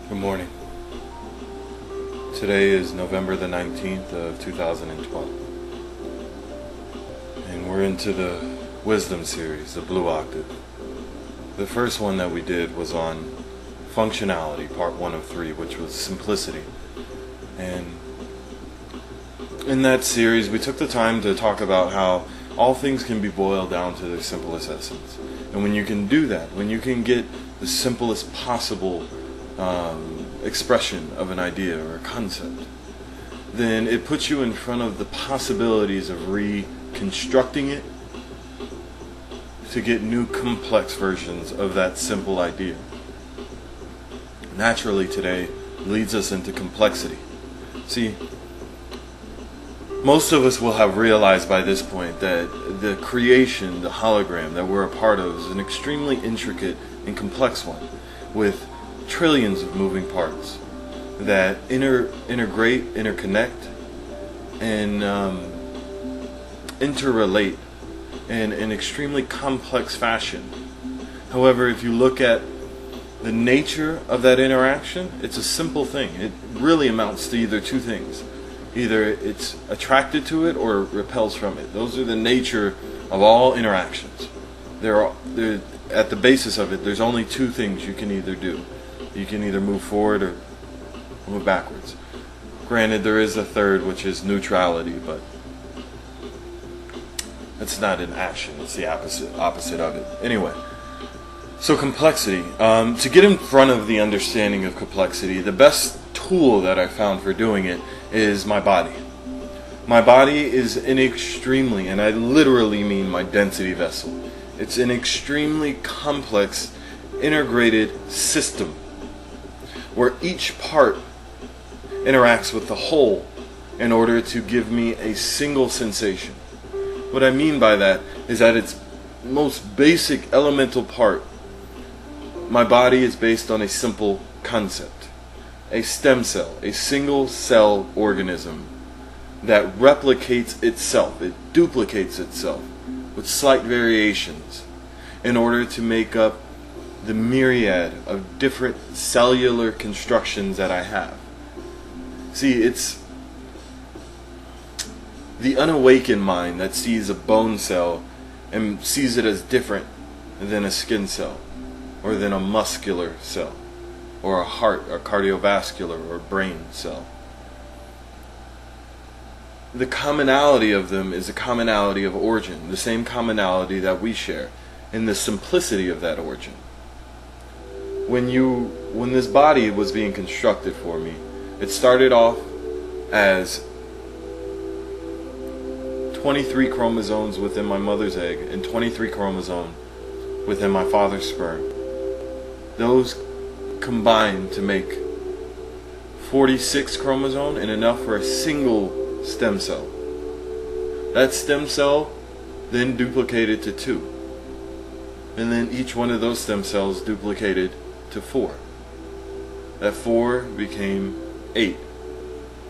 Good morning. Today is November the 19th of 2012. And we're into the Wisdom series, the Blue Octave. The first one that we did was on functionality, part 1 of 3, which was simplicity. And in that series, we took the time to talk about how all things can be boiled down to their simplest essence. And when you can do that, when you can get the simplest possible expression of an idea or a concept, then it puts you in front of the possibilities of reconstructing it to get new complex versions of that simple idea. Naturally, today leads us into complexity. See, most of us will have realized by this point that the creation, the hologram that we're a part of, is an extremely intricate and complex one, with trillions of moving parts that integrate, interconnect, and interrelate in an extremely complex fashion. However, if you look at the nature of that interaction, it's a simple thing. It really amounts to either two things. Either it's attracted to it or it repels from it. Those are the nature of all interactions. They're at the basis of it, there's only two things you can either do. You can either move forward or move backwards. Granted, there is a third, which is neutrality, but it's not an action. It's the opposite of it. Anyway, so complexity. To get in front of the understanding of complexity, the best tool that I found for doing it is my body. My body is an extremely, and I literally mean my density vessel. It's an extremely complex, integrated system where each part interacts with the whole in order to give me a single sensation. What I mean by that is that its most basic elemental part, my body is based on a simple concept. A stem cell, a single cell organism that replicates itself, it duplicates itself with slight variations in order to make up the myriad of different cellular constructions that I have. See, it's the unawakened mind that sees a bone cell and sees it as different than a skin cell, or than a muscular cell, or a heart, or cardiovascular, or brain cell. The commonality of them is a commonality of origin, the same commonality that we share, in the simplicity of that origin. When this body was being constructed for me, it started off as 23 chromosomes within my mother's egg and 23 chromosomes within my father's sperm. Those combined to make 46 chromosomes and enough for a single stem cell. That stem cell then duplicated to 2. And then each one of those stem cells duplicated to 4. That 4 became 8.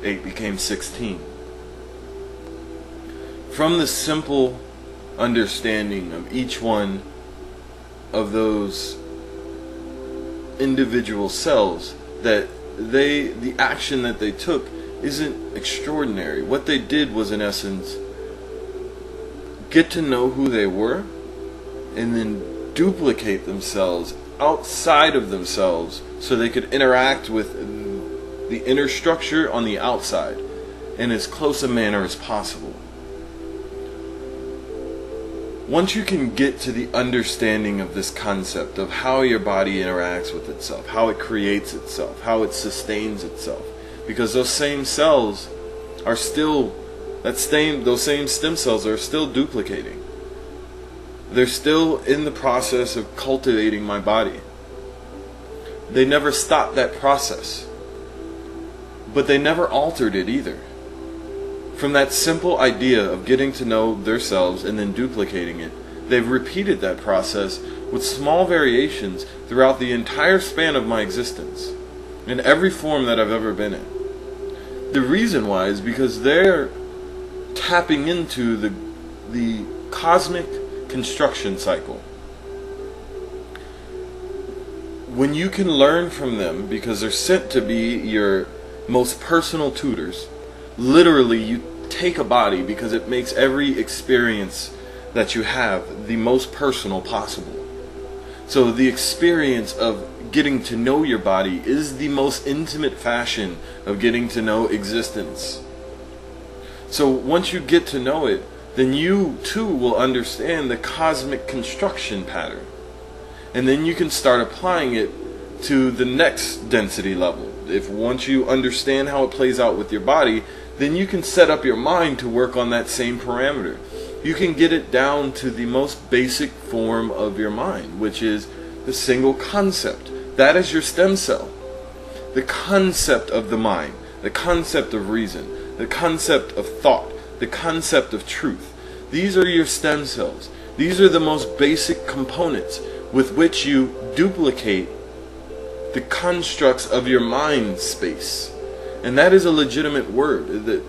8 became 16. From the simple understanding of each one of those individual cells, that the action that they took isn't extraordinary. What they did was, in essence, get to know who they were and then duplicate themselves outside of themselves so they could interact with the inner structure on the outside in as close a manner as possible. Once you can get to the understanding of this concept of how your body interacts with itself, how it creates itself, how it sustains itself, because those same cells are still, those same stem cells are still duplicating. They're still in the process of cultivating my body. They never stopped that process, but they never altered it either. From that simple idea of getting to know themselves and then duplicating it, they've repeated that process with small variations throughout the entire span of my existence, in every form that I've ever been in. The reason why is because they're tapping into the cosmic construction cycle. when you can learn from them, because they're sent to be your most personal tutors, literally you take a body because it makes every experience that you have the most personal possible. So the experience of getting to know your body is the most intimate fashion of getting to know existence. So once you get to know it, then you too will understand the cosmic construction pattern. And then you can start applying it to the next density level. If once you understand how it plays out with your body, then you can set up your mind to work on that same parameter. You can get it down to the most basic form of your mind, which is the single concept. That is your stem cell. The concept of the mind, the concept of reason, the concept of thought, the concept of truth. These are your stem cells. These are the most basic components with which you duplicate the constructs of your mind space. And that is a legitimate word. That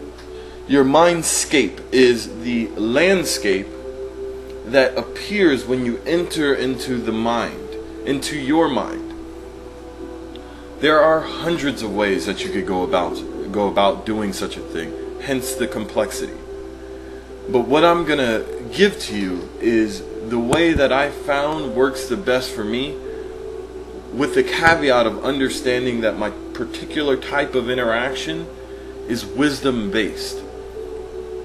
your mindscape is the landscape that appears when you enter into the mind, into your mind. There are hundreds of ways that you could go about doing such a thing, hence the complexity. But what I'm going to give to you is the way that I found works the best for me, with the caveat of understanding that my particular type of interaction is wisdom based.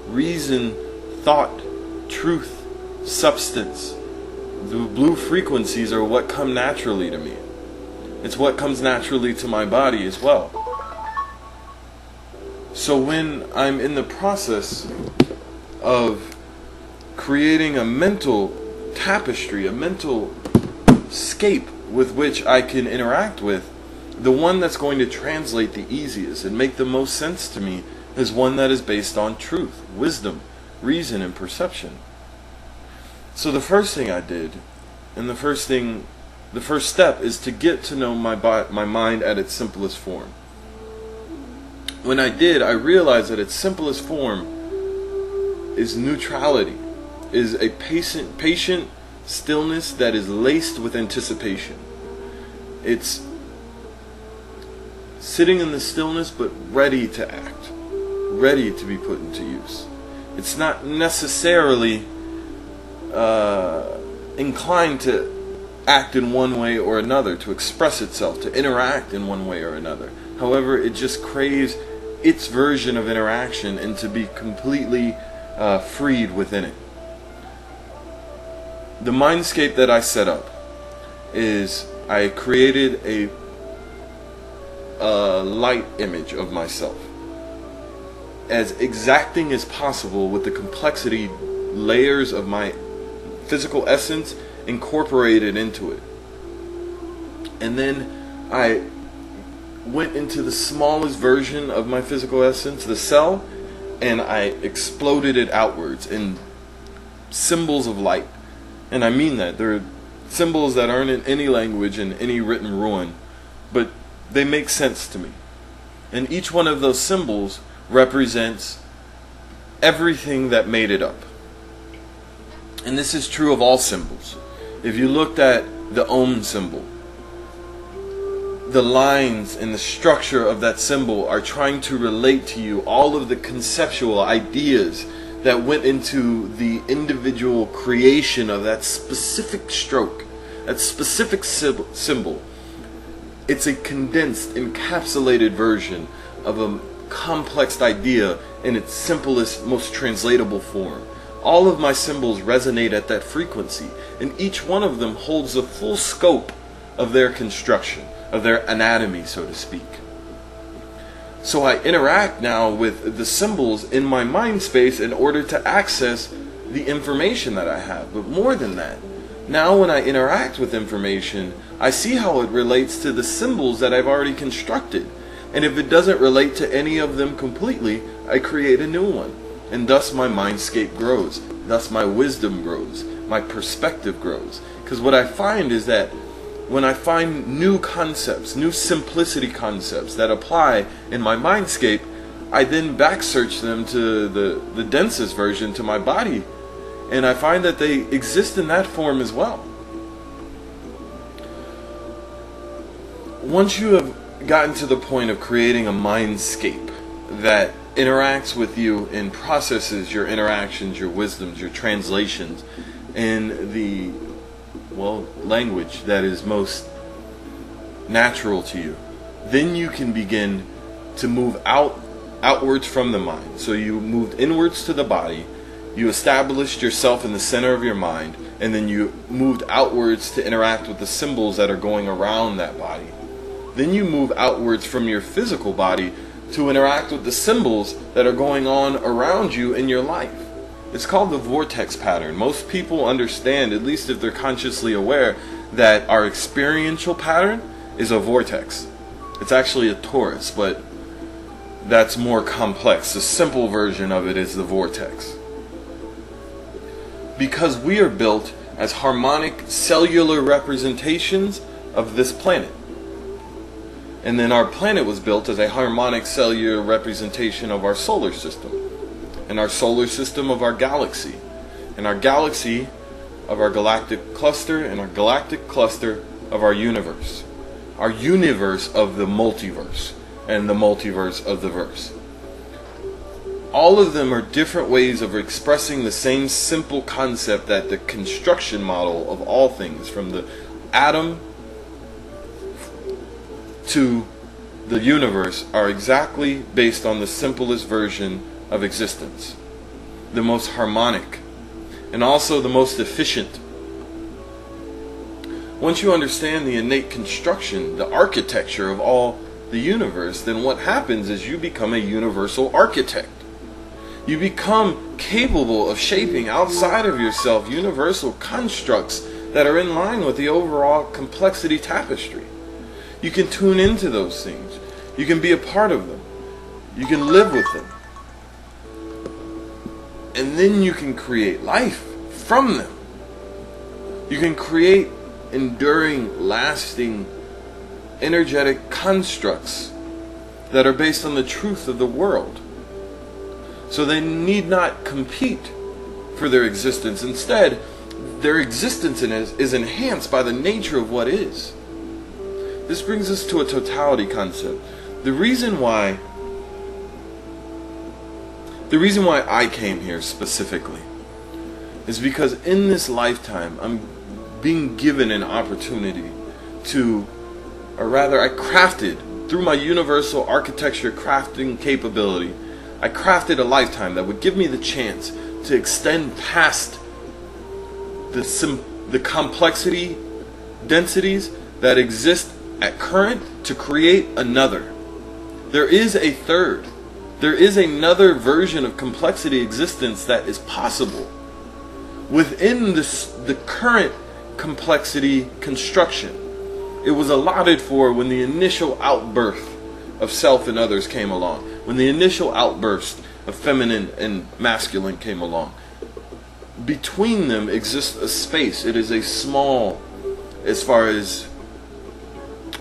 Reason, thought, truth, substance. The blue frequencies are what come naturally to me. It's what comes naturally to my body as well. So when I'm in the process of creating a mental tapestry, a mental scape with which I can interact with, the one that's going to translate the easiest and make the most sense to me is one that is based on truth, wisdom, reason, and perception. So the first thing I did, and the first step is to get to know my mind at its simplest form. When I did, I realized that its simplest form is neutrality, is a patient stillness that is laced with anticipation. It's sitting in the stillness but ready to act, ready to be put into use. It's not necessarily inclined to act in one way or another, to express itself, to interact in one way or another. However, it just craves its version of interaction and to be completely freed within it. The mindscape that I set up is I created a light image of myself, as exacting as possible, with the complexity layers of my physical essence incorporated into it. And then I went into the smallest version of my physical essence, the cell, and I exploded it outwards in symbols of light. And I mean that. They're symbols that aren't in any language and any written ruin, but they make sense to me. And each one of those symbols represents everything that made it up. And this is true of all symbols. If you looked at the Om symbol, the lines and the structure of that symbol are trying to relate to you all of the conceptual ideas that went into the individual creation of that specific stroke, that specific symbol. It's a condensed, encapsulated version of a complex idea in its simplest, most translatable form. All of my symbols resonate at that frequency, and each one of them holds the full scope of their construction, of their anatomy, so to speak. So I interact now with the symbols in my mind space in order to access the information that I have. But more than that, now when I interact with information, I see how it relates to the symbols that I've already constructed. And if it doesn't relate to any of them completely, I create a new one. And thus my mindscape grows. Thus my wisdom grows. My perspective grows. Because what I find is that when I find new concepts, new simplicity concepts that apply in my mindscape, I then back search them to the densest version, to my body, and I find that they exist in that form as well. once you have gotten to the point of creating a mindscape that interacts with you and processes your interactions, your wisdoms, your translations in the, well, language that is most natural to you, then you can begin to move outwards from the mind. So you moved inwards to the body, you established yourself in the center of your mind, and then you moved outwards to interact with the symbols that are going around that body. Then you move outwards from your physical body to interact with the symbols that are going on around you in your life. It's called the vortex pattern. Most people understand, at least if they're consciously aware, that our experiential pattern is a vortex. It's actually a torus, but that's more complex. The simple version of it is the vortex. Because we are built as harmonic cellular representations of this planet. And then our planet was built as a harmonic cellular representation of our solar system. And our solar system of our galaxy. And our galaxy of our galactic cluster, and our galactic cluster of our universe. Our universe of the multiverse, and the multiverse of the verse. All of them are different ways of expressing the same simple concept, that the construction model of all things, from the atom to the universe, are exactly based on the simplest version of existence. The most harmonic, and also the most efficient. Once you understand the innate construction, the architecture of all the universe, then what happens is you become a universal architect. You become capable of shaping outside of yourself universal constructs that are in line with the overall complexity tapestry. You can tune into those things. You can be a part of them. You can live with them. And then you can create life from them. You can create enduring, lasting, energetic constructs that are based on the truth of the world. So they need not compete for their existence. Instead, their existence in it is enhanced by the nature of what is. This brings us to a totality concept. The reason why I came here specifically is because in this lifetime I'm being given an opportunity to, or rather I crafted, through my universal architecture crafting capability, I crafted a lifetime that would give me the chance to extend past the complexity densities that exist at current to create another. There is a third. There is another version of complexity existence that is possible within the current complexity construction. It was allotted for when the initial outburst of self and others came along, when the initial outburst of feminine and masculine came along. Between them exists a space. It is a small, as far as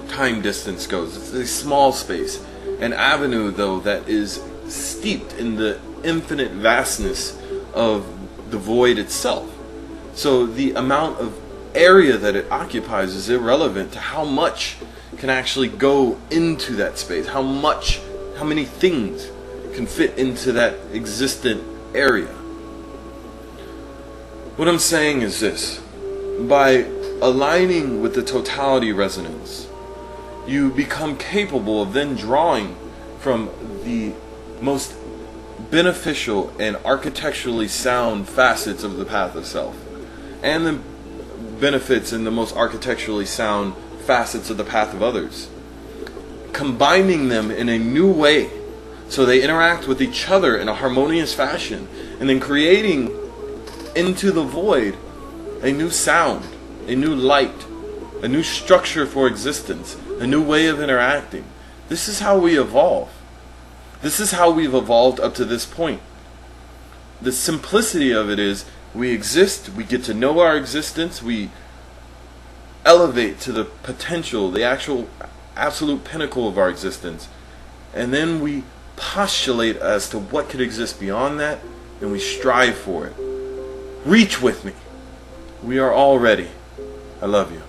time distance goes, it's a small space. An avenue, though, that is steeped in the infinite vastness of the void itself. So the amount of area that it occupies is irrelevant to how much can actually go into that space, how many things can fit into that existent area. What I'm saying is this: by aligning with the totality resonance, you become capable of then drawing from the most beneficial and architecturally sound facets of the path of self, and the benefits in the most architecturally sound facets of the path of others, combining them in a new way so they interact with each other in a harmonious fashion, and then creating into the void a new sound, a new light, a new structure for existence, a new way of interacting. This is how we evolve. This is how we've evolved up to this point. The simplicity of it is, we exist, we get to know our existence, we elevate to the potential, the actual absolute pinnacle of our existence, and then we postulate as to what could exist beyond that, and we strive for it. Reach with me. We are all ready. I love you.